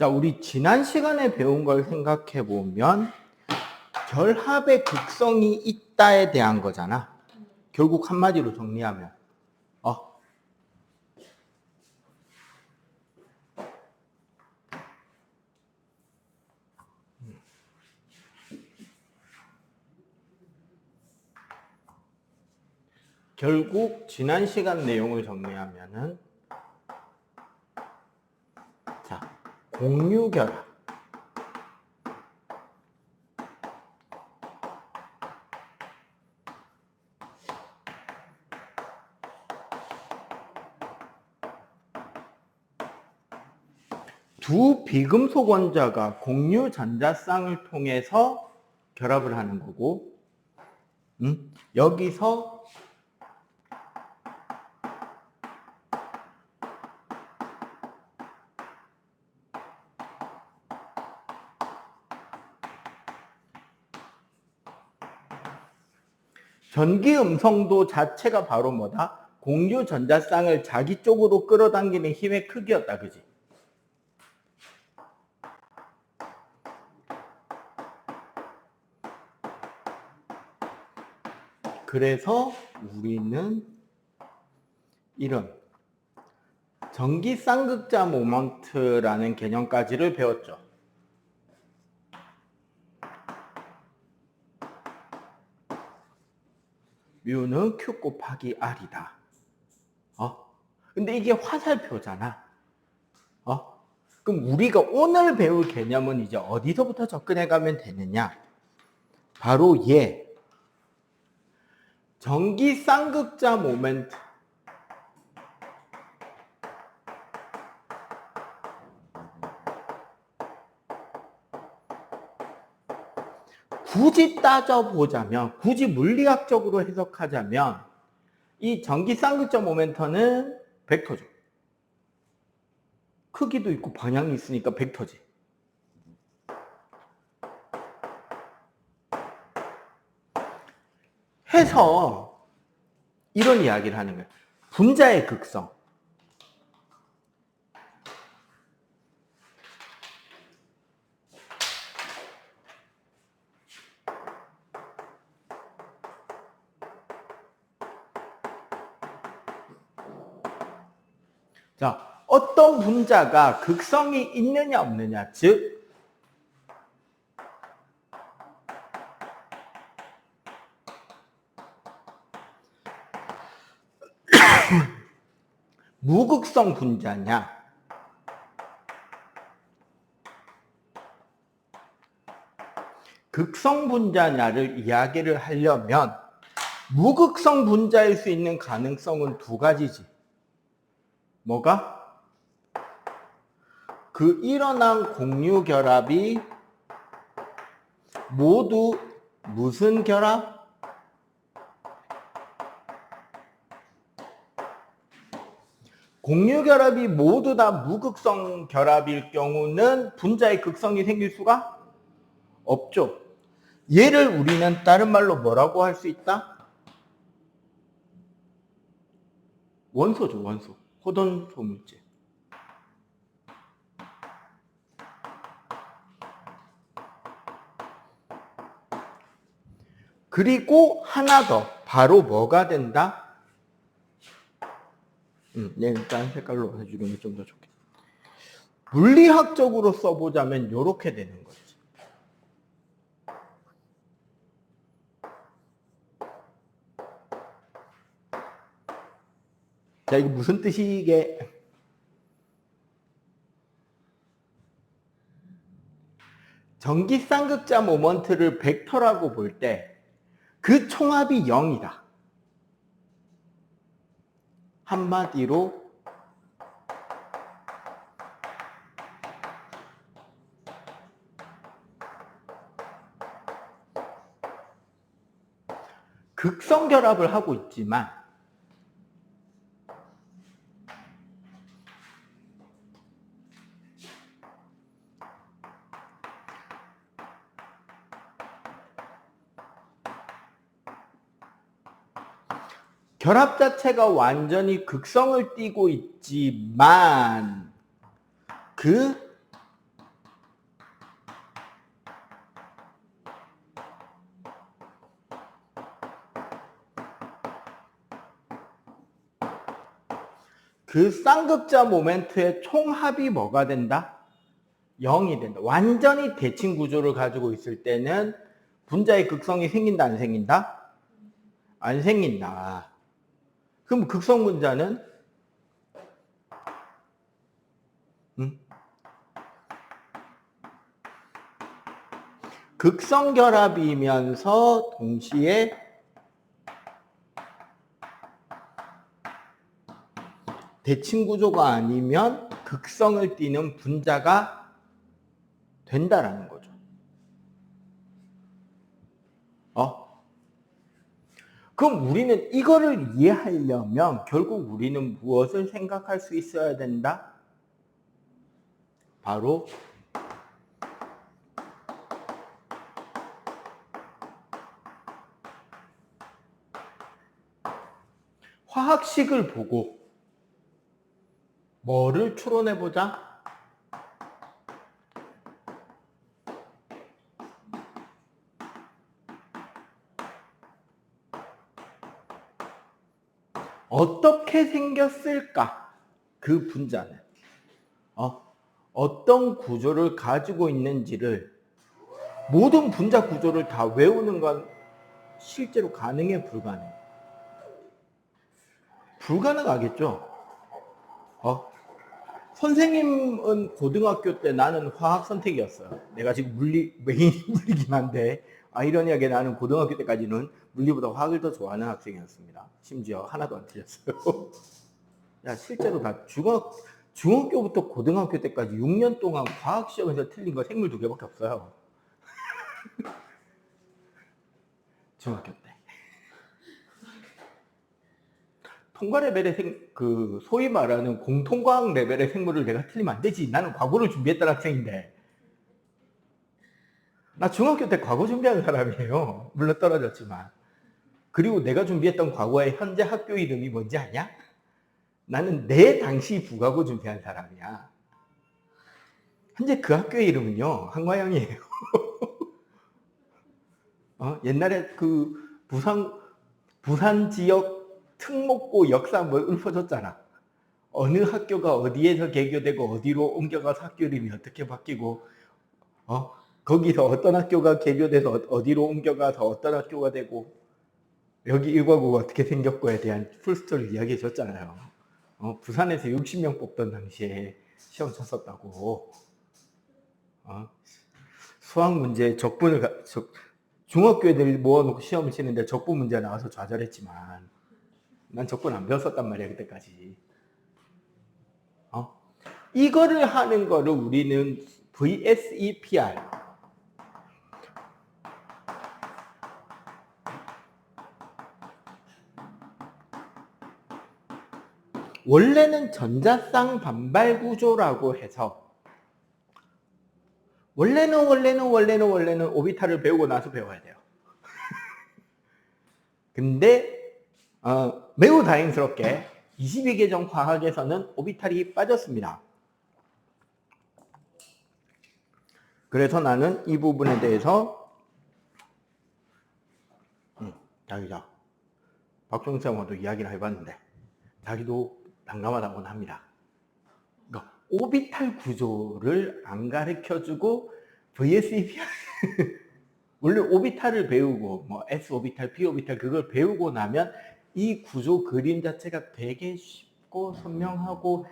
자, 우리 지난 시간에 배운 걸 생각해 보면 결합의 극성이 있다에 대한 거잖아. 결국 한마디로 정리하면 결국 지난 시간 내용을 정리하면은 자, 공유결합. 두 비금속 원자가 공유 전자쌍을 통해서 결합을 하는 거고, 여기서 전기 음성도 자체가 바로 뭐다? 공유 전자쌍을 자기 쪽으로 끌어당기는 힘의 크기였다, 그지? 그래서 우리는 이런 전기 쌍극자 모먼트라는 개념까지를 배웠죠. 뮤는 Q 곱하기 R이다. 근데 이게 화살표잖아. 그럼 우리가 오늘 배울 개념은 이제 어디서부터 접근해 가면 되느냐? 바로 얘. 전기 쌍극자 모멘트. 굳이 따져보자면, 굳이 물리학적으로 해석하자면 이 전기 쌍극자 모멘터는 벡터죠. 크기도 있고 방향이 있으니까 벡터지. 해서 이런 이야기를 하는 거예요. 분자의 극성. 자, 어떤 분자가 극성이 있느냐 없느냐, 즉 무극성 분자냐, 극성 분자냐를 이야기를 하려면 무극성 분자일 수 있는 가능성은 두 가지지. 뭐가? 그 일어난 공유 결합이 모두 무슨 결합? 공유 결합이 모두 다 무극성 결합일 경우는 분자의 극성이 생길 수가 없죠. 얘를 우리는 다른 말로 뭐라고 할 수 있다? 원소죠, 원소. 호돈소 물질. 그리고 하나 더, 바로 뭐가 된다? 일단 색깔로 해주는 게 좀 더 좋겠다. 물리학적으로 써보자면 이렇게 되는 거지. 자, 이게 무슨 뜻이게? 전기 쌍극자 모먼트를 벡터라고 볼 때 그 총합이 0이다. 한마디로 극성 결합을 하고 있지만 결합 자체가 완전히 극성을 띠고 있지만 그 그 쌍극자 모멘트의 총합이 뭐가 된다? 0이 된다. 완전히 대칭 구조를 가지고 있을 때는 분자의 극성이 생긴다, 안 생긴다? 안 생긴다. 그럼 극성 분자는 극성 결합이면서 동시에 대칭 구조가 아니면 극성을 띠는 분자가 된다라는 거죠. 그럼 우리는 이거를 이해하려면 결국 우리는 무엇을 생각할 수 있어야 된다? 바로 화학식을 보고 뭐를 추론해보자? 어떻게 생겼을까? 그 분자는 어떤 구조를 가지고 있는지를, 모든 분자 구조를 다 외우는 건 실제로 가능해, 불가능해? 불가능하겠죠. 선생님은 고등학교 때 나는 화학 선택이었어요. 내가 지금 메인 물리긴 한데 아이러니하게 나는 고등학교 때까지는 물리보다 화학을 더 좋아하는 학생이었습니다. 심지어 하나도 안 틀렸어요. 야, 실제로 다 중학교부터 고등학교 때까지 6년 동안 화학 시험에서 틀린 거 생물 2개밖에 없어요. 중학교 때. 통과 레벨의 소위 말하는 공통과학 레벨의 생물을 내가 틀리면 안 되지. 나는 과거를 준비했던 학생인데. 나 중학교 때 과거 준비하는 사람이에요. 물론 떨어졌지만. 그리고 내가 준비했던 과거의 현재 학교 이름이 뭔지 아냐? 나는 내 당시 부과고 준비한 사람이야. 현재 그 학교의 이름은요, 한과영이에요. 옛날에 그 부산 지역 특목고 역사 뭐 읊어줬잖아. 어느 학교가 어디에서 개교되고 어디로 옮겨가서 학교 이름이 어떻게 바뀌고, 거기서 어떤 학교가 개교돼서 어디로 옮겨가서 어떤 학교가 되고, 여기 1과구가 어떻게 생겼고에 대한 풀스토리를 이야기해 줬잖아요. 부산에서 60명 뽑던 당시에 시험 쳤었다고. 수학 문제 적분을 중학교 애들 모아놓고 시험을 치는데 적분 문제 나와서 좌절했지만 난 적분 안 배웠었단 말이야, 그때까지. 이거를 하는 거를 우리는 VSEPR, 원래는 전자쌍 반발 구조라고 해서, 원래는 오비탈을 배우고 나서 배워야 돼요. 근데 매우 다행스럽게 22계정 화학에서는 오비탈이 빠졌습니다. 그래서 나는 이 부분에 대해서 자기가 박종생하고도 이야기를 해봤는데 자기도 난감하다고는 합니다. 그러니까 오비탈 구조를 안 가르쳐주고 VSEPR 원래 오비탈을 배우고 뭐 S 오비탈, P 오비탈 그걸 배우고 나면 이 구조 그림 자체가 되게 쉽고 선명하고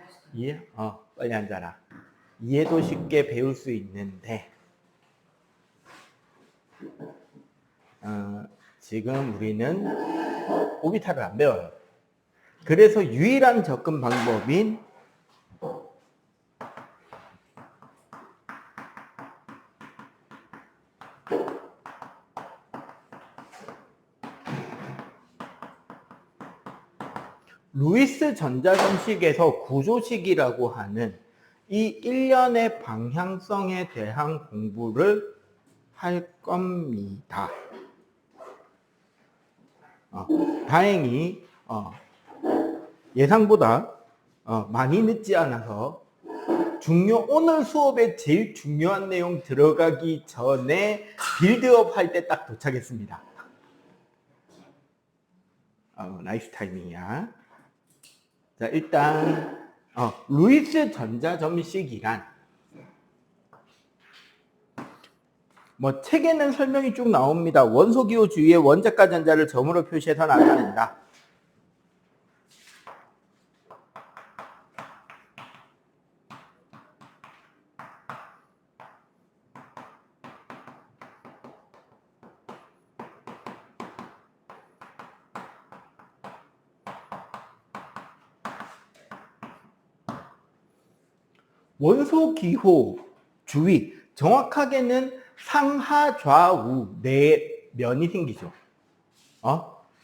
빨리 앉아라. 이해도 쉽게 배울 수 있는데 지금 우리는 오비탈을 안 배워요. 그래서 유일한 접근 방법인 루이스 전자점식에서 구조식이라고 하는 이 일련의 방향성에 대한 공부를 할 겁니다. 다행히 예상보다 많이 늦지 않아서 오늘 수업에 제일 중요한 내용 들어가기 전에 빌드업 할 때 딱 도착했습니다. 나이스 타이밍이야. 자, 일단 루이스 전자점식이란 뭐 책에는 설명이 쭉 나옵니다. 원소 기호 주위에 원자가 전자를 점으로 표시해서 나타낸다. 원소 기호 주위, 정확하게는 상하 좌우 네 면이 생기죠.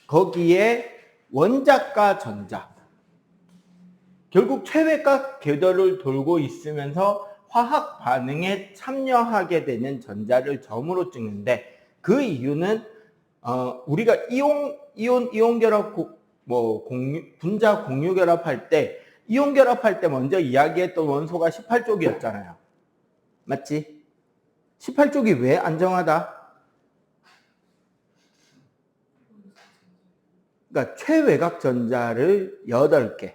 거기에 원자과 전자, 결국 최외각 궤도를 돌고 있으면서 화학 반응에 참여하게 되는 전자를 점으로 찍는데, 그 이유는 우리가 이온 결합, 분자 공유 결합할 때, 이온 결합할 때 먼저 이야기했던 원소가 18쪽이었잖아요. 맞지? 18쪽이 왜 안정하다? 그러니까 최외각 전자를 8개,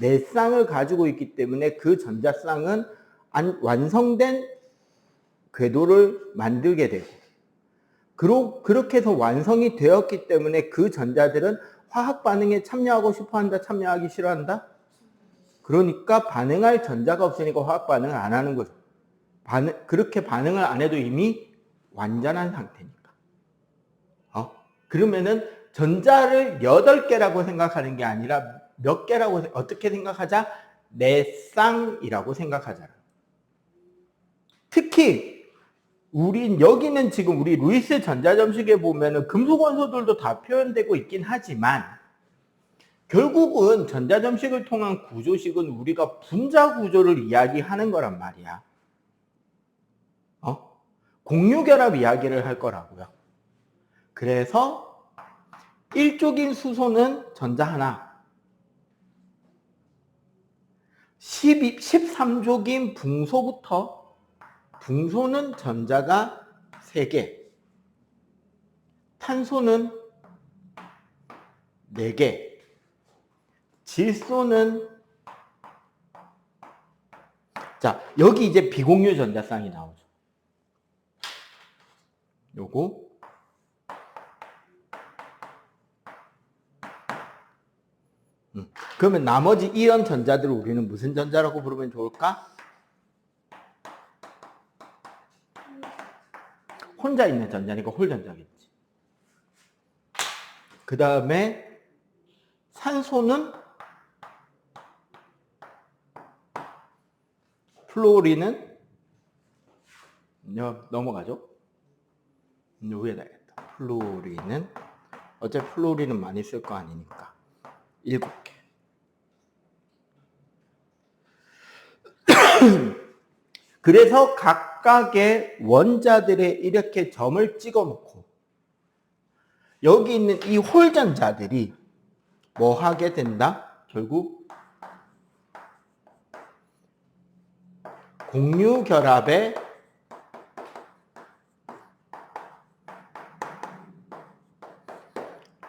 4쌍을 가지고 있기 때문에 그 전자쌍은 완성된 궤도를 만들게 되고, 그렇게 해서 완성이 되었기 때문에 그 전자들은 화학 반응에 참여하고 싶어 한다, 참여하기 싫어한다? 그러니까 반응할 전자가 없으니까 화학 반응을 안 하는 거죠. 그렇게 반응을 안 해도 이미 완전한 상태니까. 그러면은 전자를 8개라고 생각하는 게 아니라 몇 개라고, 어떻게 생각하자? 4쌍이라고 생각하잖아. 특히 여기는 지금 우리 루이스 전자점식에 보면은 금속 원소들도 다 표현되고 있긴 하지만, 결국은 전자점식을 통한 구조식은 우리가 분자 구조를 이야기하는 거란 말이야. 공유결합 이야기를 할 거라고요. 그래서 1쪽인 수소는 전자 하나, 13쪽인 붕소는 전자가 3개, 탄소는 4개, 질소는, 자, 여기 이제 비공유 전자쌍이 나오죠. 요거. 그러면 나머지 이런 전자들을 우리는 무슨 전자라고 부르면 좋을까? 혼자 있는 전자니까 홀전자겠지. 그 다음에 산소는, 플로리는 넘어가죠. 위에다 해야겠다. 플로리는, 어차피 플로리는 많이 쓸 거 아니니까 7개. 그래서 각각의 원자들에 이렇게 점을 찍어 놓고, 여기 있는 이 홀전자들이 뭐 하게 된다? 결국 공유결합에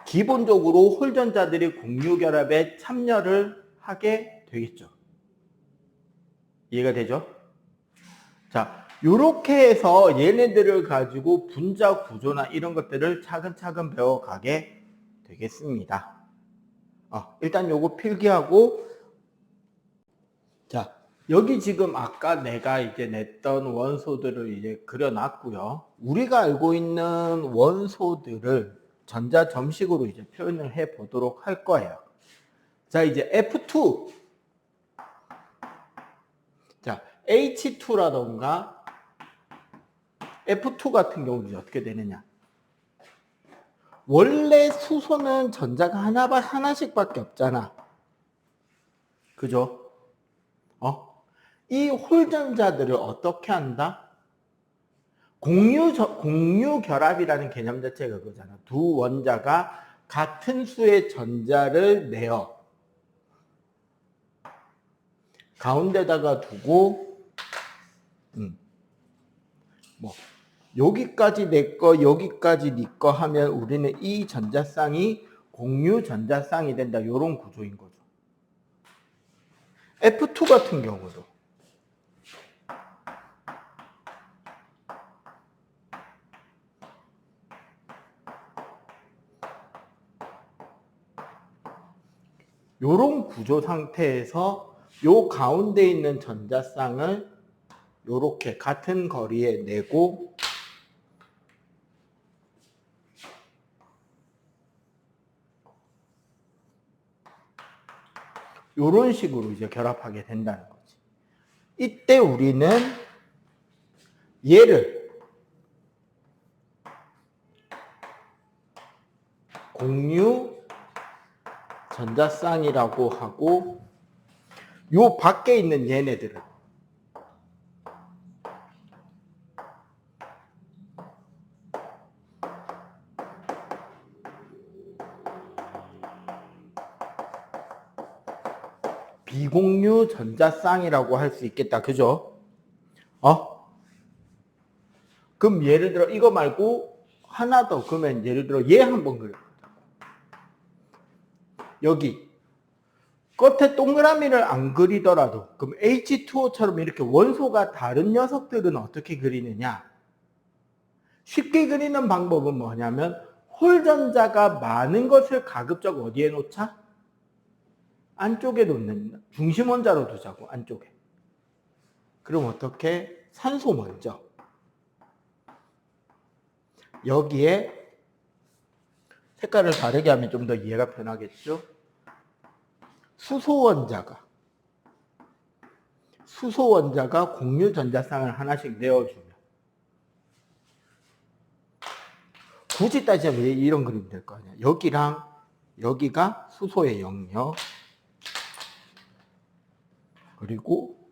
기본적으로 홀전자들이 공유결합에 참여를 하게 되겠죠. 이해가 되죠? 자, 요렇게 해서 얘네들을 가지고 분자 구조나 이런 것들을 차근차근 배워가게 되겠습니다. 일단 요거 필기하고, 자, 여기 지금 아까 내가 이제 냈던 원소들을 이제 그려놨고요. 우리가 알고 있는 원소들을 전자 점식으로 이제 표현을 해 보도록 할 거예요. 자, 이제 F2. 자, H2라던가 F2 같은 경우는 어떻게 되느냐? 원래 수소는 전자가 하나씩밖에 없잖아. 그죠? 이 홀전자들을 어떻게 한다? 공유 결합이라는 개념 자체가 그거잖아. 두 원자가 같은 수의 전자를 내어 가운데다가 두고, 여기까지 내 거, 여기까지 네 거 하면 우리는 이 전자쌍이 공유 전자쌍이 된다. 이런 구조인 거죠. F2 같은 경우도 요런 구조 상태에서 요 가운데 있는 전자쌍을 요렇게 같은 거리에 내고 요런 식으로 이제 결합하게 된다는 거지. 이때 우리는 얘를 공유 전자쌍이라고 하고 요 밖에 있는 얘네들은 비공유 전자쌍이라고 할 수 있겠다. 그죠? 그럼 예를 들어 이거 말고 하나 더, 그러면 예를 들어 얘 한번 그려. 여기 끝에 동그라미를 안 그리더라도 그럼 H2O처럼 이렇게 원소가 다른 녀석들은 어떻게 그리느냐? 쉽게 그리는 방법은 뭐냐면 홀전자가 많은 것을 가급적 어디에 놓자? 안쪽에 놓는, 중심 원자로 두자고, 안쪽에. 그럼 어떻게? 산소 먼저. 여기에 색깔을 다르게 하면 좀 더 이해가 편하겠죠? 수소 원자가 공유 전자쌍을 하나씩 내어주면 굳이 따지자면 이런 그림이 될 거 아니야. 여기랑 여기가 수소의 영역, 그리고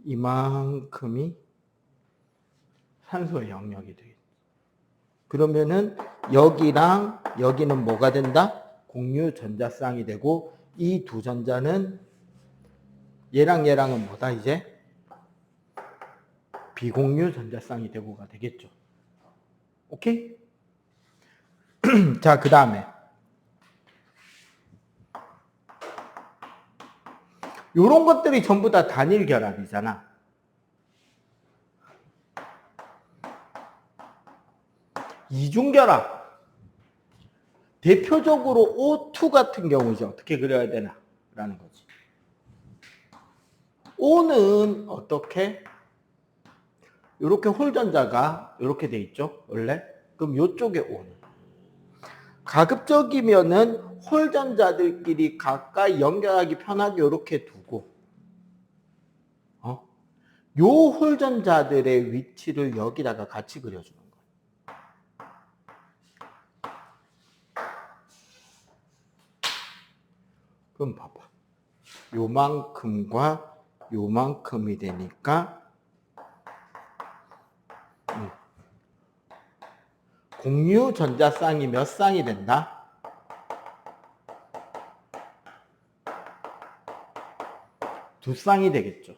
이만큼이 산소의 영역이 되겠지. 그러면은 여기랑 여기는 뭐가 된다? 공유 전자쌍이 되고 이 두 전자는 얘랑 얘랑은 뭐다 이제? 비공유 전자쌍이 되고가 되겠죠. 오케이? 자, 그 다음에 요런 것들이 전부 다 단일 결합이잖아. 이중결합. 대표적으로 O2 같은 경우 이제 어떻게 그려야 되나? 라는 거지. O는 어떻게? 이렇게 홀전자가 이렇게 돼 있죠? 원래? 그럼 이쪽에 O는. 가급적이면은 홀전자들끼리 가까이 연결하기 편하게 이렇게 두고, 요 홀전자들의 위치를 여기다가 같이 그려주는 거예요. 그럼 봐봐. 요만큼과 요만큼이 되니까 공유 전자쌍이 몇 쌍이 된다? 두 쌍이 되겠죠.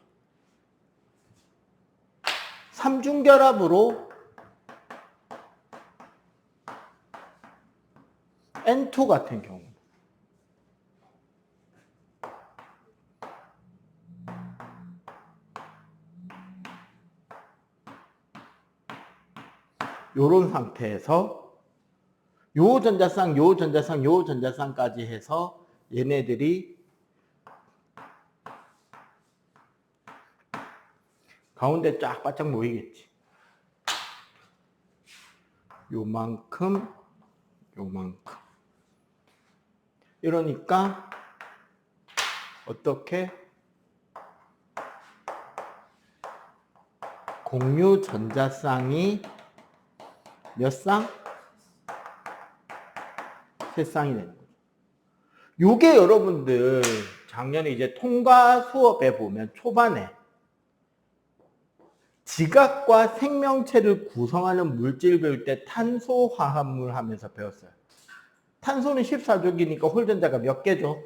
삼중결합으로 N2 같은 경우 요런 상태에서 요 전자쌍, 요 전자쌍, 요 전자쌍까지 해서 얘네들이 가운데 쫙 바짝 모이겠지. 요만큼, 요만큼. 이러니까 어떻게? 공유 전자쌍이 몇 쌍? 세 쌍이 되는 거죠. 요게 여러분들 작년에 이제 통과 수업에 보면 초반에 지각과 생명체를 구성하는 물질 배울 때 탄소화합물 하면서 배웠어요. 탄소는 14족이니까 홀전자가 몇 개죠?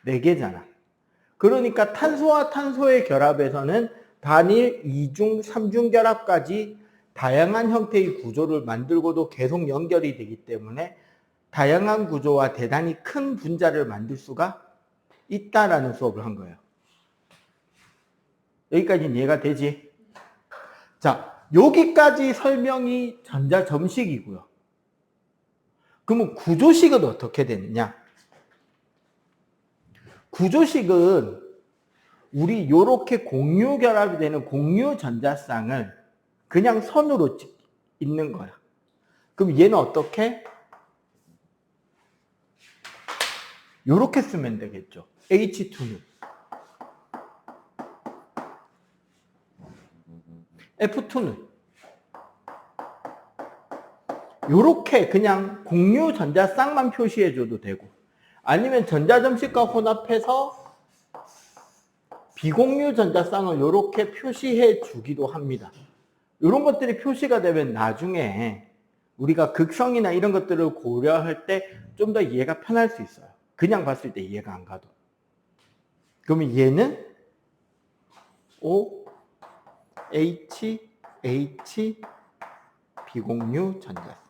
4개잖아. 그러니까 탄소와 탄소의 결합에서는 단일 2중, 3중 결합까지 다양한 형태의 구조를 만들고도 계속 연결이 되기 때문에 다양한 구조와 대단히 큰 분자를 만들 수가 있다라는 수업을 한 거예요. 여기까지는 이해가 되지? 자, 여기까지 설명이 전자점식이고요. 그러면 구조식은 어떻게 되느냐? 구조식은 우리 요렇게 공유 결합이 되는 공유 전자쌍을 그냥 선으로 있는 거야. 그럼 얘는 어떻게? 요렇게 쓰면 되겠죠. H2는 F2는 요렇게 그냥 공유 전자쌍만 표시해줘도 되고, 아니면 전자점식과 혼합해서 비공유 전자쌍을 요렇게 표시해 주기도 합니다. 이런 것들이 표시가 되면 나중에 우리가 극성이나 이런 것들을 고려할 때 좀 더 이해가 편할 수 있어요. 그냥 봤을 때 이해가 안 가도. 그러면 얘는 O, H, H, 비공유 전자쌍.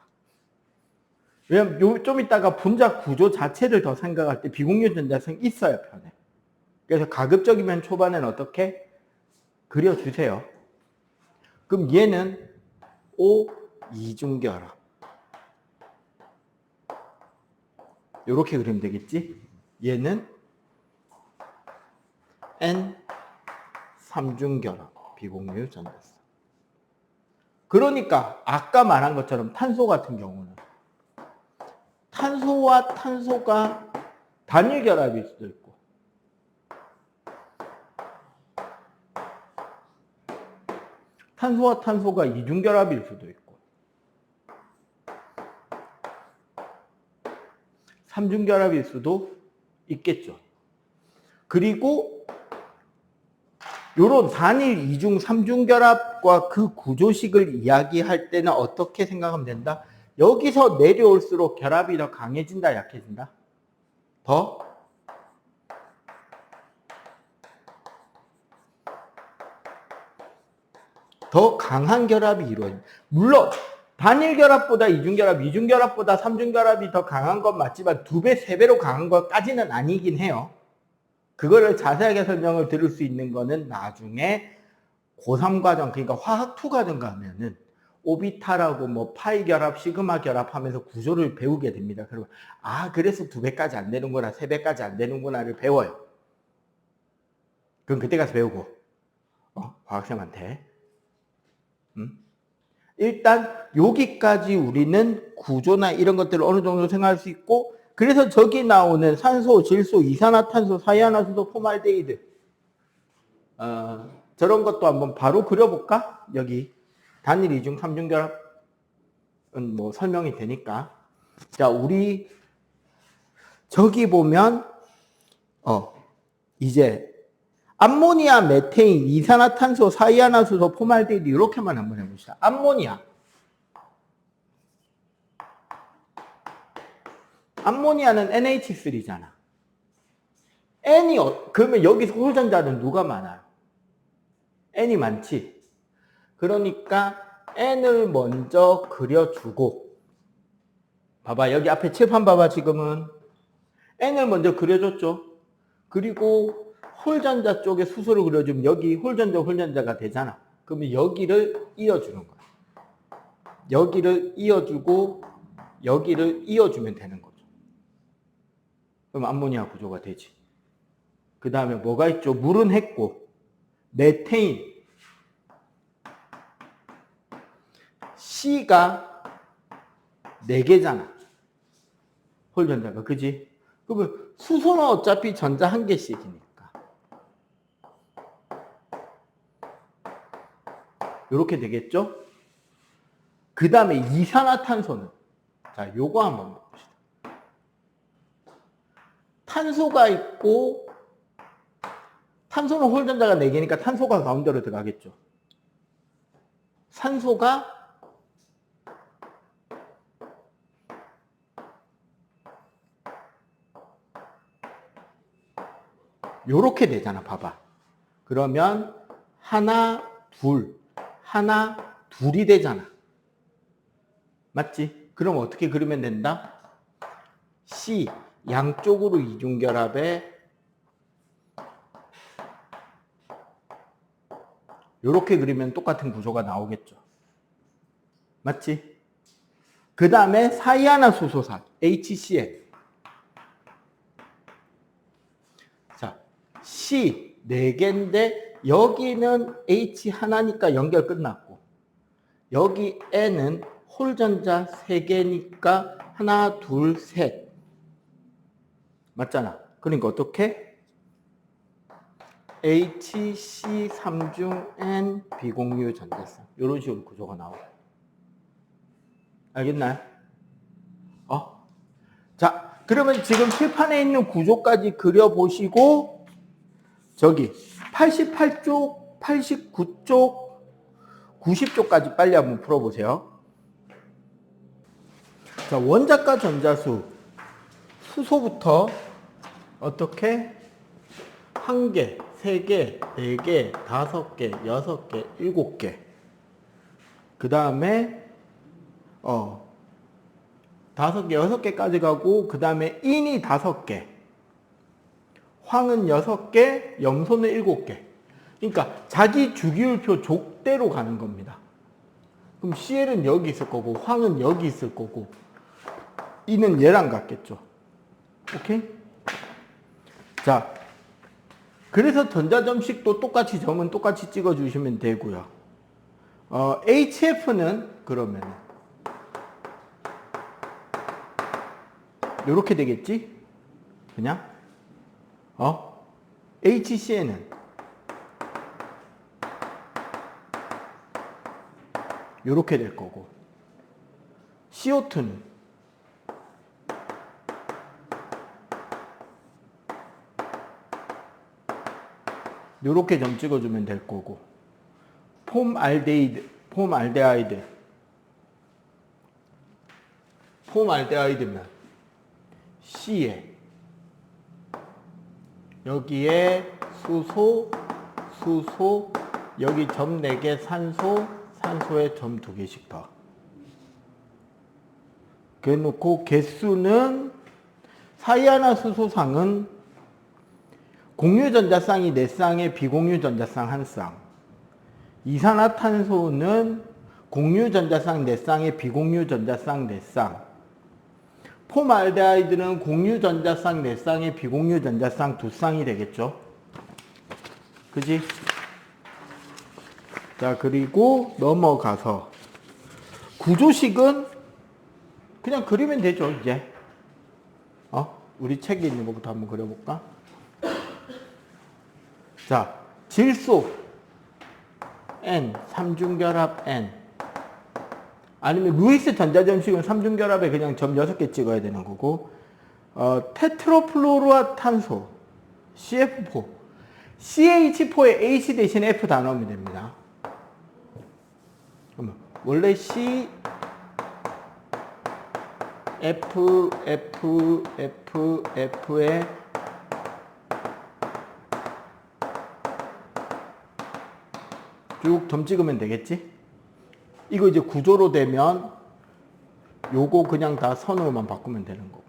왜냐면 좀 이따가 분자 구조 자체를 더 생각할 때 비공유 전자쌍이 있어야 편해. 그래서 가급적이면 초반에는 어떻게? 그려주세요. 그럼 얘는 O, 이중결합. 이렇게 그리면 되겠지? 얘는 N, 삼중결합. 비공유 전자쌍. 그러니까 아까 말한 것처럼 탄소 같은 경우는 탄소와 탄소가 단일 결합일 수도 있고, 탄소와 탄소가 이중결합일 수도 있고, 삼중결합일 수도 있겠죠. 그리고 요런 단일, 이중, 삼중결합과 그 구조식을 이야기할 때는 어떻게 생각하면 된다? 여기서 내려올수록 결합이 더 강해진다, 약해진다? 더 강한 결합이 이루어집니다. 물론 단일 결합보다 이중결합, 이중결합보다 삼중결합이 더 강한 건 맞지만 2배, 3배로 강한 것까지는 아니긴 해요. 그거를 자세하게 설명을 들을 수 있는 거는 나중에 고3 과정, 그러니까 화학 2 과정 가면은 오비탈하고 뭐 파이 결합, 시그마 결합 하면서 구조를 배우게 됩니다. 그리고 그래서 2배까지 안 되는구나, 3배까지 안 되는구나를 배워요. 그럼 그때 가서 배우고 과학생한테 일단 여기까지 우리는 구조나 이런 것들을 어느 정도 생각할 수 있고, 그래서 저기 나오는 산소, 질소, 이산화탄소, 사이화탄소, 포말데이드 저런 것도 한번 바로 그려볼까? 여기 단일, 이중, 삼중결합은 뭐 설명이 되니까. 자, 우리 저기 보면 이제 암모니아, 메테인, 이산화탄소, 사이화탄소, 포말데이드 이렇게만 한번 해봅시다. 암모니아는 NH3잖아. N이 그러면 여기서 홀전자는 누가 많아요? N이 많지. 그러니까 N을 먼저 그려주고, 봐봐, 여기 앞에 칠판 봐봐. 지금은 N을 먼저 그려줬죠. 그리고 홀전자 쪽에 수소를 그려주면 여기 홀전자가 되잖아. 그러면 여기를 이어주는 거야. 여기를 이어주고 여기를 이어주면 되는 거죠. 그럼 암모니아 구조가 되지. 그 다음에 뭐가 있죠? 물은 했고, 메테인 C가 4개잖아. 홀전자가, 그지? 그러면 수소는 어차피 전자 1개씩이니까 이렇게 되겠죠? 그 다음에 이산화탄소는, 자, 요거 한번 봅시다. 탄소가 있고, 탄소는 홀전자가 4개니까 탄소가 가운데로 들어가겠죠. 산소가 요렇게 되잖아. 봐봐. 그러면 하나, 둘이 되잖아. 맞지? 그럼 어떻게 그리면 된다? C, 양쪽으로 이중결합에 이렇게 그리면 똑같은 구조가 나오겠죠. 맞지? 그 다음에 사이아나수소산 HCl. 자, C 4개인데 여기는 H 하나니까 연결 끝났고, 여기 N은 홀전자 3개니까 하나, 둘, 셋. 맞잖아. 그러니까 어떻게? HC 3중 N 비공유 전자쌍. 이런 식으로 구조가 나와요. 알겠나요? 자, 그러면 지금 칠판에 있는 구조까지 그려보시고, 저기 88쪽, 89쪽, 90쪽까지 빨리 한번 풀어보세요. 자, 원자과 전자수, 수소부터 어떻게? 1개, 3개, 4개, 5개, 6개, 7개. 그 다음에 5개, 6개까지 가고, 그 다음에 인이 5개, 황은 6개, 염소는 7개. 그러니까 자기 주기율표 족대로 가는 겁니다. 그럼 CL은 여기 있을 거고, 황은 여기 있을 거고, 인은 얘랑 같겠죠. 오케이? 자, 그래서 전자점식도 똑같이 점은 똑같이 찍어주시면 되고요. HF는 그러면 요렇게 되겠지? 그냥 HCN은 요렇게 될 거고, CO2는 요렇게 점 찍어주면 될 거고, 폼알데하이드면 C에 여기에 수소, 여기 점 4개 산소에 점 2개씩 더. 그래 놓고 개수는 사이아나수소상은 공유전자쌍이 4쌍에 비공유전자쌍 1쌍. 이산화탄소는 공유전자쌍 4쌍에 비공유전자쌍 4쌍. 폼알데하이드는 공유전자쌍 4쌍에 비공유전자쌍 2쌍이 되겠죠. 그지? 자, 그리고 넘어가서 구조식은 그냥 그리면 되죠, 이제. 우리 책에 있는 것부터 한번 그려볼까? 자, 질소 N, 3중결합 N. 아니면 루이스 전자점식은 3중결합에 그냥 점 6개 찍어야 되는 거고, 테트로플로루아탄소 CF4. CH4에 H 대신 F 다 넣으면 됩니다. 그러면 원래 C F에 쭉 점 찍으면 되겠지? 이거 이제 구조로 되면 요거 그냥 다 선으로만 바꾸면 되는 거고.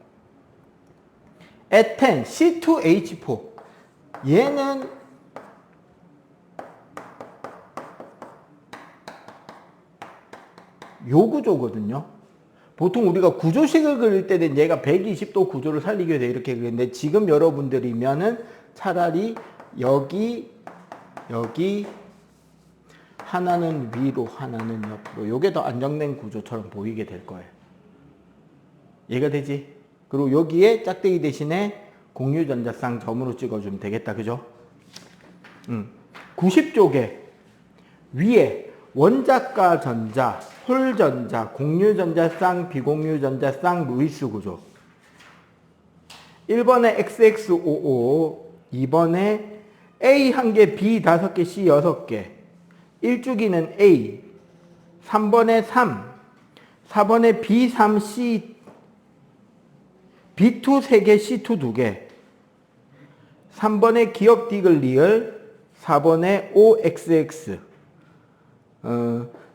에텐 C2H4 얘는 요 구조거든요. 보통 우리가 구조식을 그릴 때는 얘가 120도 구조를 살리기 위해서 이렇게 그리는데, 지금 여러분들이면은 차라리 여기 하나는 위로 하나는 옆으로, 요게 더 안정된 구조처럼 보이게 될 거예요. 이해가 되지? 그리고 여기에 짝대기 대신에 공유전자쌍 점으로 찍어주면 되겠다. 그죠? 90쪽에 위에 원자과 전자, 홀전자, 공유전자쌍, 비공유전자쌍, 루이스 구조. 1번에 XXOO, 2번에 A 1개, B 5개, C 6개. 1주기는 A, 3번에 3, 4번에 B3, C, B2 3개, C2 2개. 3번에 기억 디글리얼, 4번에 OXX.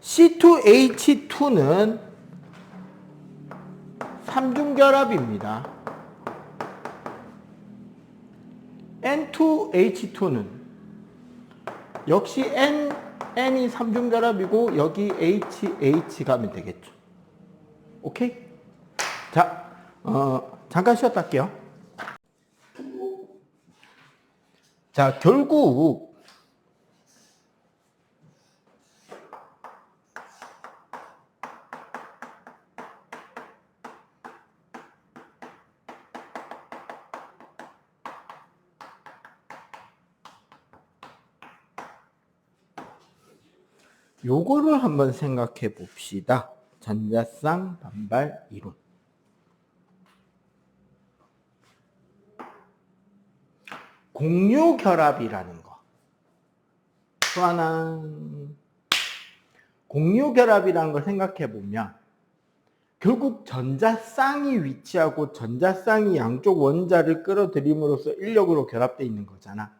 C2H2는 3중결합입니다. N2H2는 역시 N N이 삼중결합이고 여기 H 가면 되겠죠. 오케이? 자, 잠깐 쉬었다 할게요. 자, 결국 요거를 한번 생각해 봅시다. 전자쌍 반발 이론. 공유결합이라는 거. 또 하나. 공유결합이라는 걸 생각해 보면 결국 전자쌍이 위치하고 전자쌍이 양쪽 원자를 끌어들임으로써 인력으로 결합되어 있는 거잖아.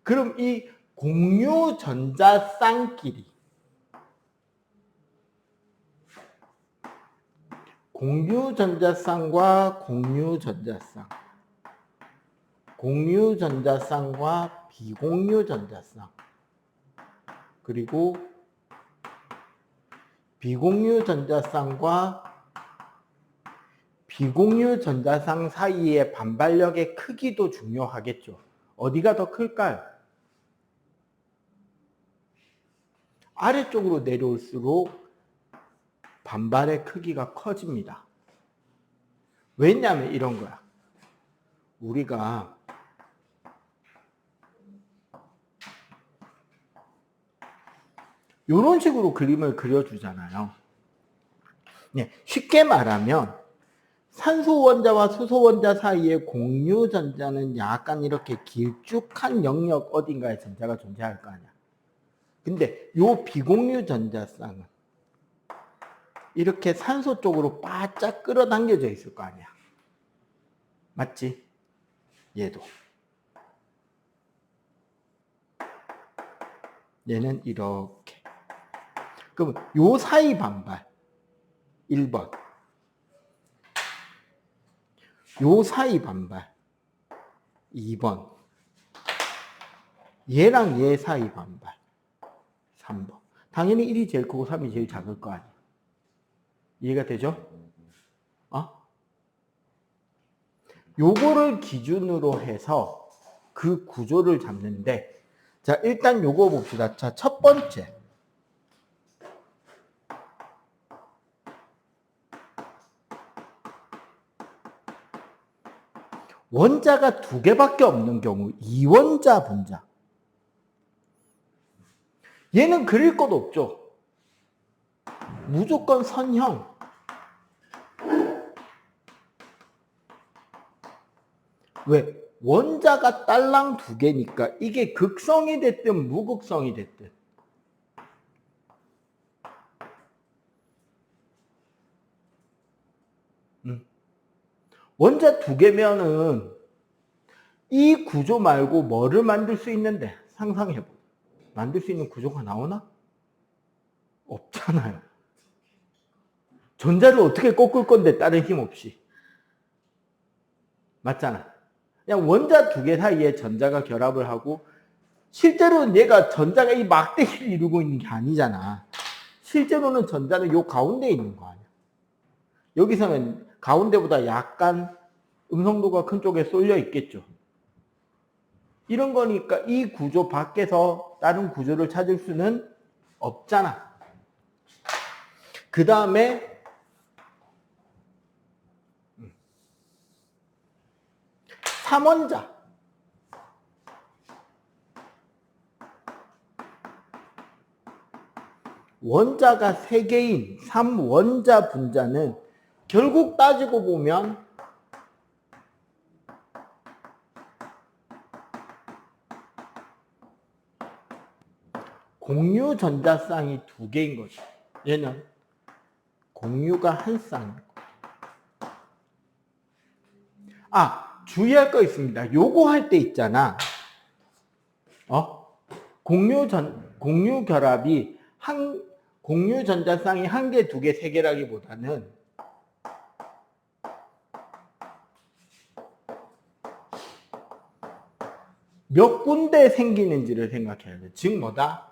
그럼 이 공유 전자쌍끼리 공유 전자쌍과 공유 전자쌍, 공유 전자쌍과 비공유 전자쌍, 그리고 비공유 전자쌍과 비공유 전자쌍 사이의 반발력의 크기도 중요하겠죠. 어디가 더 클까요? 아래쪽으로 내려올수록 반발의 크기가 커집니다. 왜냐하면 이런 거야. 우리가 이런 식으로 그림을 그려주잖아요. 쉽게 말하면 산소 원자와 수소 원자 사이의 공유 전자는 약간 이렇게 길쭉한 영역 어딘가에 전자가 존재할 거 아니야. 근데 요 비공유 전자쌍은 이렇게 산소 쪽으로 바짝 끌어당겨져 있을 거 아니야. 맞지? 얘도. 얘는 이렇게. 그럼 요 사이 반발 1번. 요 사이 반발 2번. 얘랑 얘 사이 반발 3번. 당연히 1이 제일 크고 3이 제일 작을 거 아니야. 이해가 되죠? 요거를 기준으로 해서 그 구조를 잡는데, 자, 일단 요거 봅시다. 자, 첫 번째. 원자가 두 개밖에 없는 경우, 이원자 분자. 얘는 그릴 것도 없죠. 무조건 선형. 왜? 원자가 딸랑 두 개니까 이게 극성이 됐든 무극성이 됐든 원자 두 개면은 이 구조 말고 뭐를 만들 수 있는데? 상상해보. 만들 수 있는 구조가 나오나? 없잖아요. 전자를 어떻게 꺾을 건데 다른 힘 없이. 맞잖아. 그냥 원자 두 개 사이에 전자가 결합을 하고, 실제로는 얘가 전자가 이 막대기를 이루고 있는 게 아니잖아. 실제로는 전자는 요 가운데에 있는 거 아니야. 여기서는 가운데보다 약간 음성도가 큰 쪽에 쏠려 있겠죠. 이런 거니까 이 구조 밖에서 다른 구조를 찾을 수는 없잖아. 그 다음에 삼원자. 원자가 3개인 3원자 분자는 결국 따지고 보면 공유 전자쌍이 2개인 거죠. 얘는 공유가 한 쌍. 주의할 거 있습니다. 요거 할 때 있잖아. 공유 결합이 공유 전자쌍이 1개, 2개, 3개라기보다는 몇 군데 생기는지를 생각해야 돼. 즉 뭐다?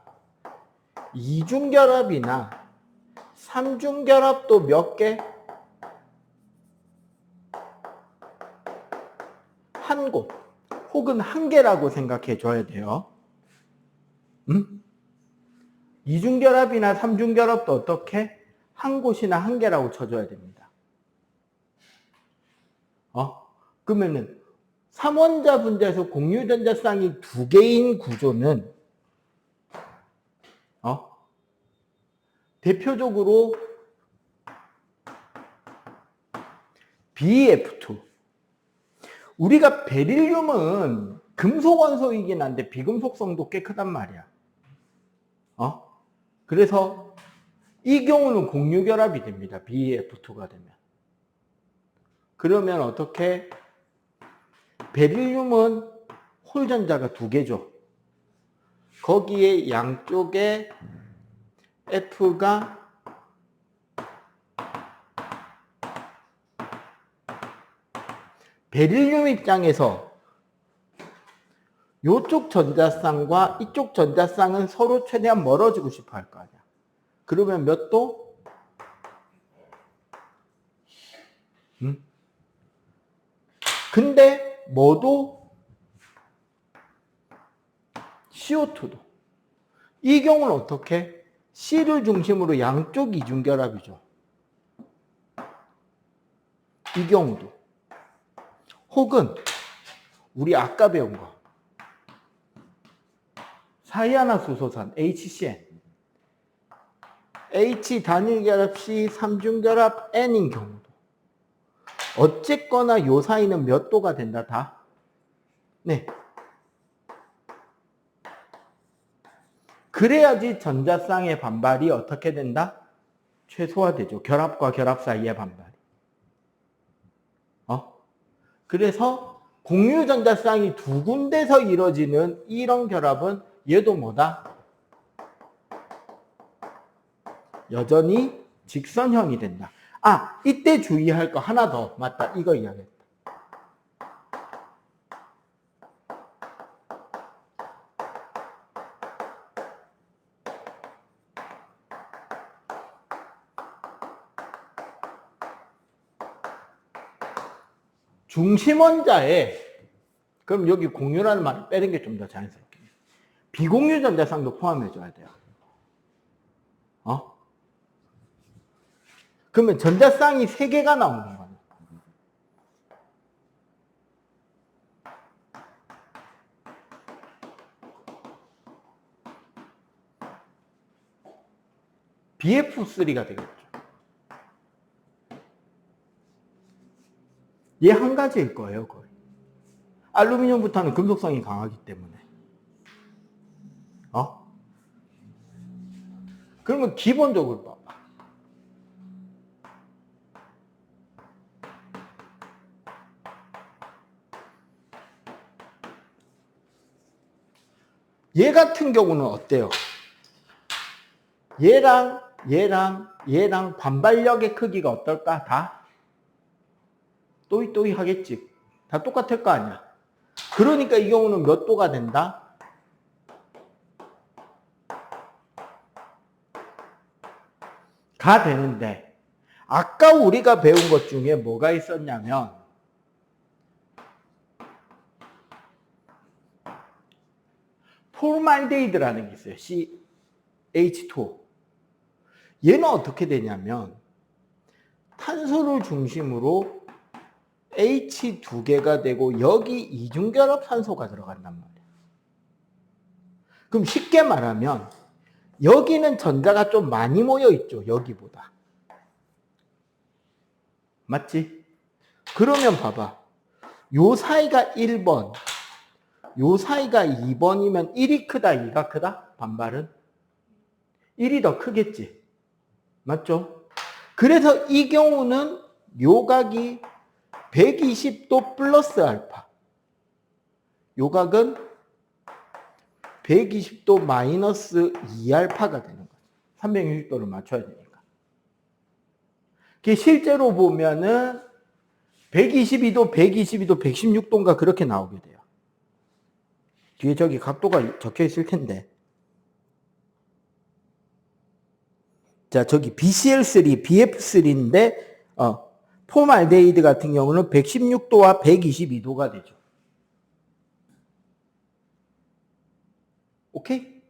이중결합이나 삼중결합도 몇 개? 한 곳 혹은 한 개라고 생각해 줘야 돼요. 이중결합이나 삼중결합도 어떻게? 한 곳이나 한 개라고 쳐줘야 됩니다. 그러면은 3원자 분자에서 공유전자쌍이 두 개인 구조는 대표적으로 BF2. 우리가 베릴륨은 금속 원소이긴 한데 비금속성도 꽤 크단 말이야. 그래서 이 경우는 공유결합이 됩니다. BF2가 되면. 그러면 어떻게? 베릴륨은 홀전자가 두 개죠. 거기에 양쪽에 F가 베릴륨 입장에서 이쪽 전자쌍과 이쪽 전자쌍은 서로 최대한 멀어지고 싶어 할 거 아니야. 그러면 몇 도? 근데 뭐도? CO2도. 이 경우는 어떻게? C를 중심으로 양쪽 이중결합이죠. 이 경우도. 혹은 우리 아까 배운 거 사이아나수소산 HCN H 단일결합 C 삼중결합 N인 경우도 어쨌거나 요 사이는 몇 도가 된다 다? 네. 그래야지 전자쌍의 반발이 어떻게 된다? 최소화되죠. 결합과 결합 사이의 반발이. 그래서 공유전자쌍이 두 군데서 이루어지는 이런 결합은 얘도 뭐다? 여전히 직선형이 된다. 이때 주의할 거 하나 더. 맞다. 이거 이야기했다. 중심원자에, 그럼 여기 공유라는 말을 빼는 게 좀 더 자연스럽게. 비공유 전자쌍도 포함해줘야 돼요. 그러면 전자쌍이 3개가 나오는 거예요. BF3가 되겠죠. 얘 한 가지일 거예요, 거의. 알루미늄부터는 금속성이 강하기 때문에. 그러면 기본적으로 봐봐. 얘 같은 경우는 어때요? 얘랑 반발력의 크기가 어떨까? 다 또이또이 하겠지. 다 똑같을 거 아니야. 그러니까 이 경우는 몇 도가 된다? 가 되는데 아까 우리가 배운 것 중에 뭐가 있었냐면 폴말데이드라는 게 있어요. CH2O. 얘는 어떻게 되냐면 탄소를 중심으로 H 2개가 되고 여기 이중결합 산소가 들어간단 말이에요. 그럼 쉽게 말하면 여기는 전자가 좀 많이 모여 있죠. 여기보다. 맞지? 그러면 봐봐. 요 사이가 1번, 요 사이가 2번이면 1이 크다, 2가 크다? 반발은? 1이 더 크겠지. 맞죠? 그래서 이 경우는 요 각이 120도 플러스 알파. 요 각은 120도 마이너스 2알파가 되는 거죠. 360도를 맞춰야 되니까. 실제로 보면은 122도, 116도인가 그렇게 나오게 돼요. 뒤에 저기 각도가 적혀 있을 텐데. 자, 저기 BCl3, BF3인데 포말데히드 같은 경우는 116도와 122도가 되죠. 오케이?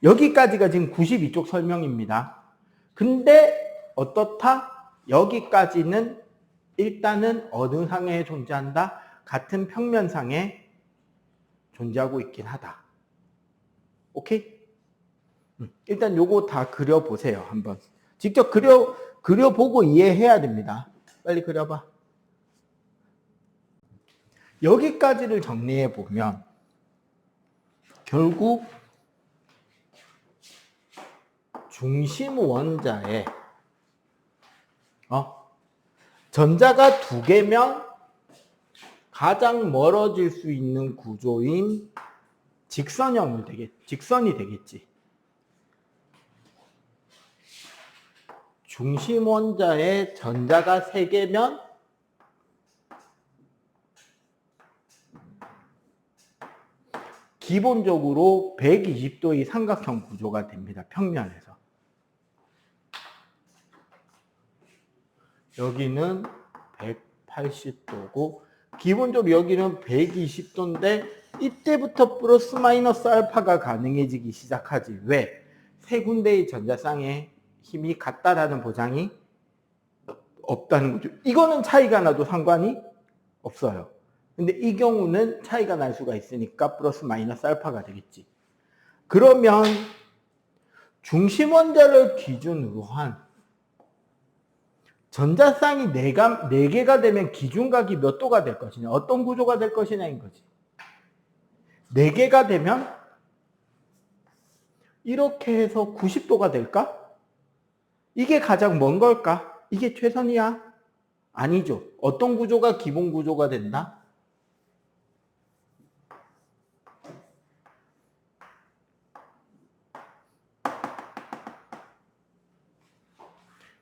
여기까지가 지금 92쪽 설명입니다. 근데 어떻다? 여기까지는 일단은 어느 상에 존재한다? 같은 평면상에 존재하고 있긴 하다. 오케이? 일단 요거 다 그려보세요. 한번. 직접 그려보고 이해해야 됩니다. 빨리 그려봐. 여기까지를 정리해보면 결국 중심 원자에 전자가 두 개면 가장 멀어질 수 있는 구조인 직선이 되겠지. 중심 원자에 전자가 3개면 기본적으로 120도의 삼각형 구조가 됩니다. 평면에서. 여기는 180도고 기본적으로 여기는 120도인데 이때부터 플러스 마이너스 알파가 가능해지기 시작하지. 왜? 세 군데의 전자쌍의 힘이 같다라는 보장이 없다는 거죠. 이거는 차이가 나도 상관이 없어요. 근데 이 경우는 차이가 날 수가 있으니까 플러스 마이너스 알파가 되겠지. 그러면 중심 원자를 기준으로 한 전자쌍이 4개가 되면 기준각이 몇 도가 될 것이냐, 어떤 구조가 될 것이냐인 거지. 4개가 되면 이렇게 해서 90도가 될까? 이게 가장 먼 걸까? 이게 최선이야? 아니죠. 어떤 구조가 기본 구조가 된다?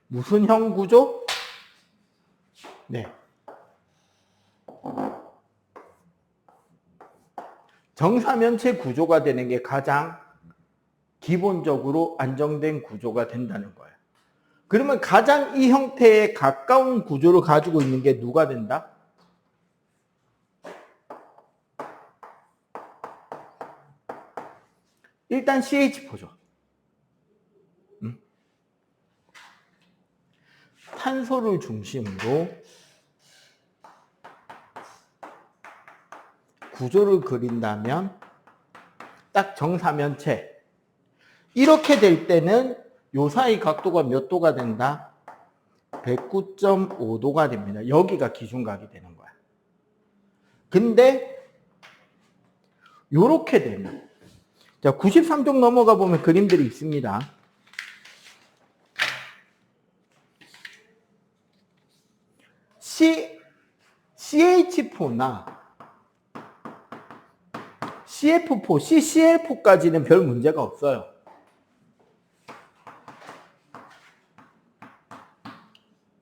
무슨 형 구조? 네. 정사면체 구조가 되는 게 가장 기본적으로 안정된 구조가 된다는 거예요. 그러면 가장 이 형태에 가까운 구조를 가지고 있는 게 누가 된다? 일단 CH4죠. 탄소를 중심으로 구조를 그린다면 딱 정사면체 이렇게 될 때는 요 사이 각도가 몇 도가 된다? 109.5도가 됩니다. 여기가 기준각이 되는 거야. 근데 요렇게 되면 자 93쪽 넘어가 보면 그림들이 있습니다. CH4나 CF4, CCl4까지는 별 문제가 없어요.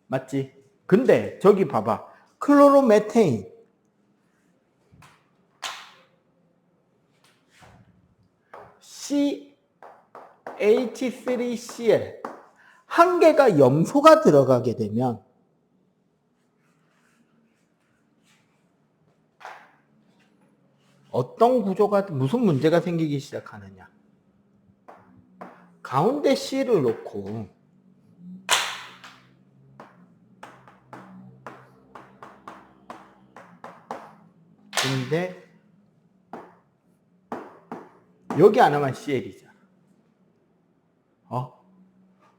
맞지? 근데 저기 봐봐. 클로로메테인 CH3Cl 한 개가 염소가 들어가게 되면 어떤 구조가 무슨 문제가 생기기 시작하느냐. 가운데 C를 놓고 근데 여기 하나만 CL이잖아.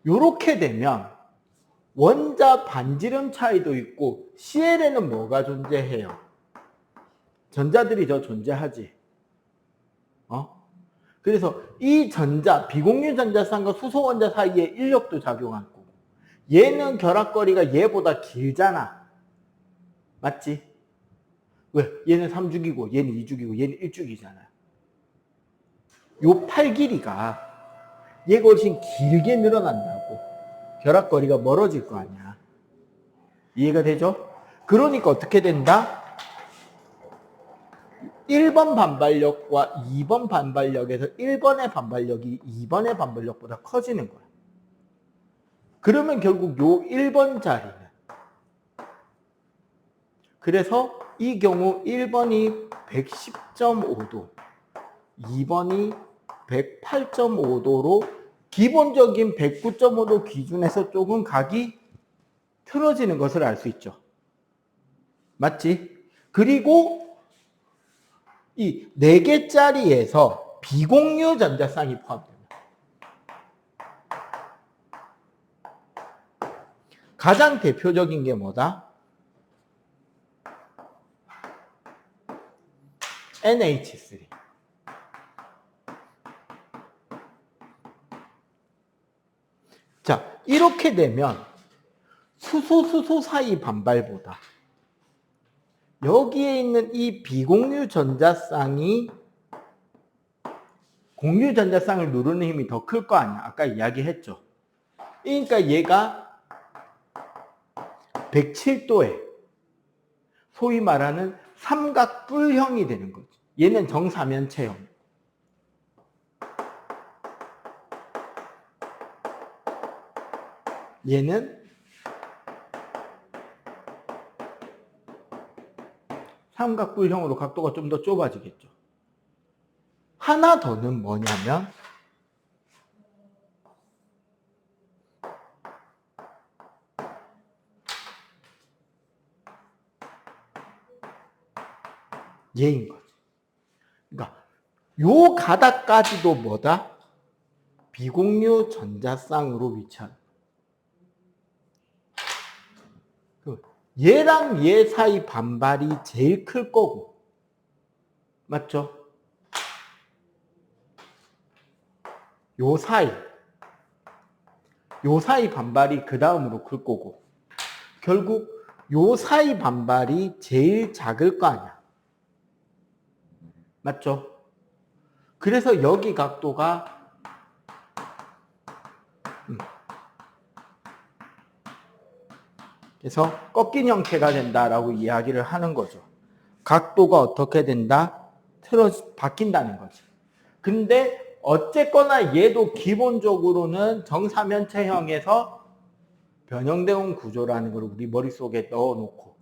요렇게 되면 원자 반지름 차이도 있고 CL에는 뭐가 존재해요? 전자들이 더 존재하지. 그래서 이 전자, 비공유 전자쌍과 수소 원자 사이에 인력도 작용하고 얘는 결합거리가 얘보다 길잖아. 맞지? 왜? 얘는 3주기고 얘는 2주기고 얘는 1주기잖아. 요 팔 길이가 얘가 훨씬 길게 늘어난다고. 결합거리가 멀어질 거 아니야. 이해가 되죠? 그러니까 어떻게 된다? 1번 반발력과 2번 반발력에서 1번의 반발력이 2번의 반발력보다 커지는 거야. 그러면 결국 요 1번 자리는, 그래서 이 경우 1번이 110.5도, 2번이 108.5도로 기본적인 109.5도 기준에서 조금 각이 틀어지는 것을 알 수 있죠. 맞지? 그리고 이 4개짜리에서 비공유 전자쌍이 포함됩니다. 가장 대표적인 게 뭐다? NH3. 자, 이렇게 되면 수소 사이 반발보다 여기에 있는 이 비공유 전자쌍이 공유 전자쌍을 누르는 힘이 더 클 거 아니야. 아까 이야기했죠. 그러니까 얘가 107도에 소위 말하는 삼각뿔형이 되는 거지. 얘는 정사면체형. 얘는 삼각뿔형으로 각도가 좀 더 좁아지겠죠. 하나 더는 뭐냐면 얘인 거지. 그러니까 요 가닥까지도 뭐다? 비공유 전자쌍으로 위치한. 얘랑 얘 사이 반발이 제일 클 거고, 맞죠? 요 사이 반발이 그 다음으로 클 거고, 결국 요 사이 반발이 제일 작을 거 아니야. 맞죠? 그래서 여기 각도가 그래서 꺾인 형태가 된다라고 이야기를 하는 거죠. 각도가 어떻게 된다? 바뀐다는 거죠. 근데 어쨌거나 얘도 기본적으로는 정사면체형에서 변형되어 온 구조라는 걸 우리 머릿속에 넣어놓고,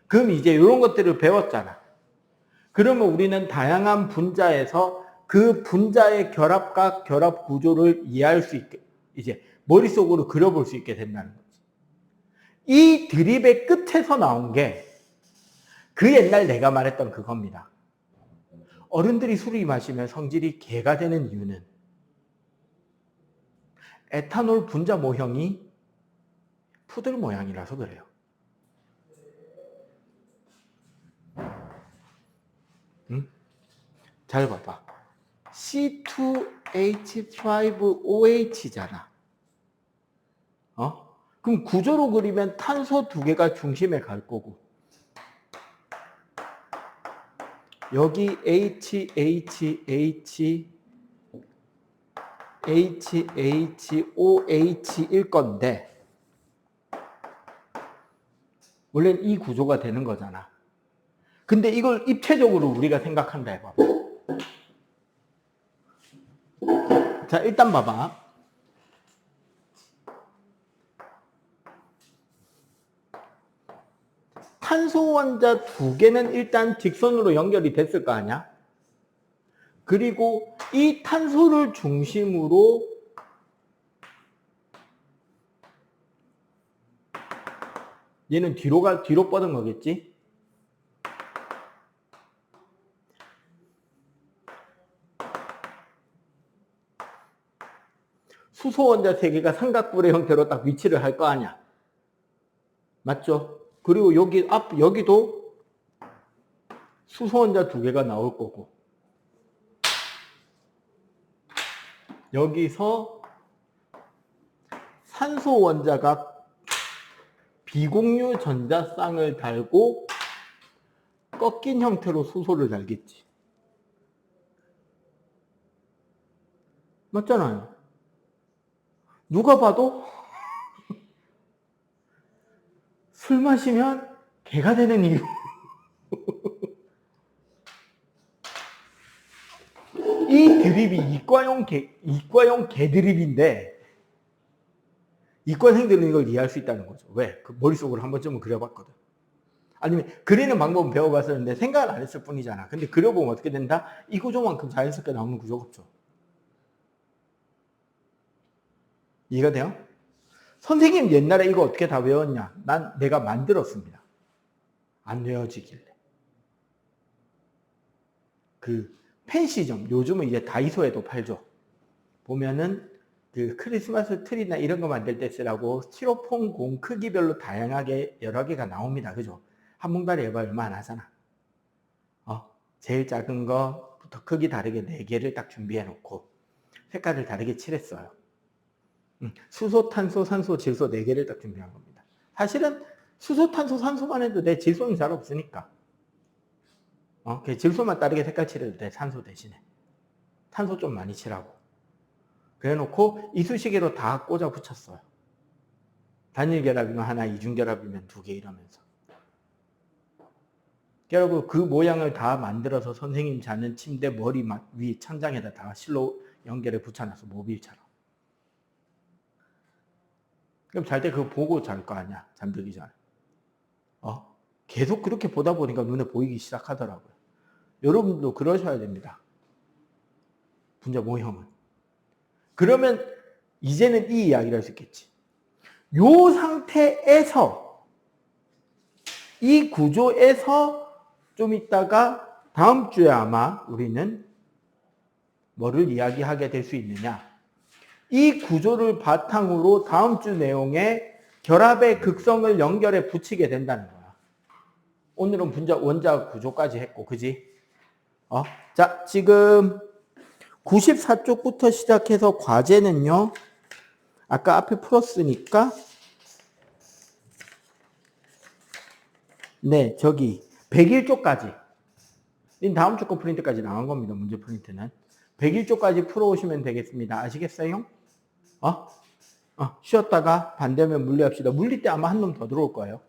그럼 이제 이런 것들을 배웠잖아. 그러면 우리는 다양한 분자에서 그 분자의 결합각, 결합 구조를 이해할 수 있게, 이제 머릿속으로 그려볼 수 있게 된다는 거지. 이 드립의 끝에서 나온 게 그 옛날 내가 말했던 그겁니다. 어른들이 술을 마시면 성질이 개가 되는 이유는 에탄올 분자 모형이 푸들 모양이라서 그래요. 응? 잘 봐봐. C2H5OH잖아. 그럼 구조로 그리면 탄소 2개가 중심에 갈 거고, 여기 HHHOH일 건데, 원래는 이 구조가 되는 거잖아. 근데 이걸 입체적으로 우리가 생각한다 해봐. 자, 일단 봐봐. 탄소 원자 2개는 일단 직선으로 연결이 됐을 거 아니야? 그리고 이 탄소를 중심으로 얘는 뒤로 뻗은 거겠지? 수소 원자 3개가 삼각뿔의 형태로 딱 위치를 할 거 아니야? 맞죠? 그리고 여기도 수소 원자 2개가 나올 거고, 여기서 산소 원자가 비공유 전자쌍을 달고 꺾인 형태로 수소를 달겠지. 맞잖아요. 누가 봐도 술 마시면 개가 되는 이유. 이 드립이 이과용 개드립인데 이과생들은 이걸 이해할 수 있다는 거죠. 왜? 그 머릿속으로 한 번쯤은 그려봤거든. 아니면 그리는 방법은 배워봤었는데 생각을 안 했을 뿐이잖아. 근데 그려보면 어떻게 된다? 이 구조만큼 자연스럽게 나오는 구조가 없죠. 이해가 돼요? 선생님 옛날에 이거 어떻게 다 외웠냐? 내가 만들었습니다. 안 외워지길래. 그 펜시점, 요즘은 이제 다이소에도 팔죠. 보면은 그 크리스마스 트리나 이런 거 만들 때 쓰라고 스티로폼 공 크기별로 다양하게 여러 개가 나옵니다. 그죠? 한 뭉다리 해봐 얼마 안 하잖아. 제일 작은 거부터 크기 다르게 4개를 딱 준비해 놓고 색깔을 다르게 칠했어요. 수소, 탄소, 산소, 질소 4개를 딱 준비한 겁니다. 사실은 수소, 탄소, 산소만 해도 돼. 질소는 잘 없으니까. 질소만 다르게 색깔 칠해도 돼. 산소 대신에. 탄소 좀 많이 칠하고. 그래 놓고 이쑤시개로 다 꽂아 붙였어요. 단일 결합이면 하나, 이중 결합이면 2개 이러면서. 결국 그 모양을 다 만들어서 선생님 자는 침대 머리 위 천장에다 다 실로 연결해 붙여놔서 모빌처럼. 그럼 잘 때 그거 보고 잘 거 아니야. 잠들기 전에. 계속 그렇게 보다 보니까 눈에 보이기 시작하더라고요. 여러분도 그러셔야 됩니다. 분자 모형은. 그러면 이제는 이 이야기를 할 수 있겠지. 요 상태에서 이 구조에서 좀 있다가 다음 주에 아마 우리는 뭐를 이야기하게 될 수 있느냐. 이 구조를 바탕으로 다음 주 내용에 결합의 극성을 연결해 붙이게 된다는 거야. 오늘은 원자 구조까지 했고, 그지? 자, 지금 94쪽부터 시작해서 과제는요. 아까 앞에 풀었으니까 네, 저기 101쪽까지 다음 주 거 프린트까지 나온 겁니다. 문제 프린트는 101쪽까지 풀어오시면 되겠습니다. 아시겠어요? 쉬었다가 반대면 물리합시다. 물리 때 아마 한 놈 더 들어올 거예요.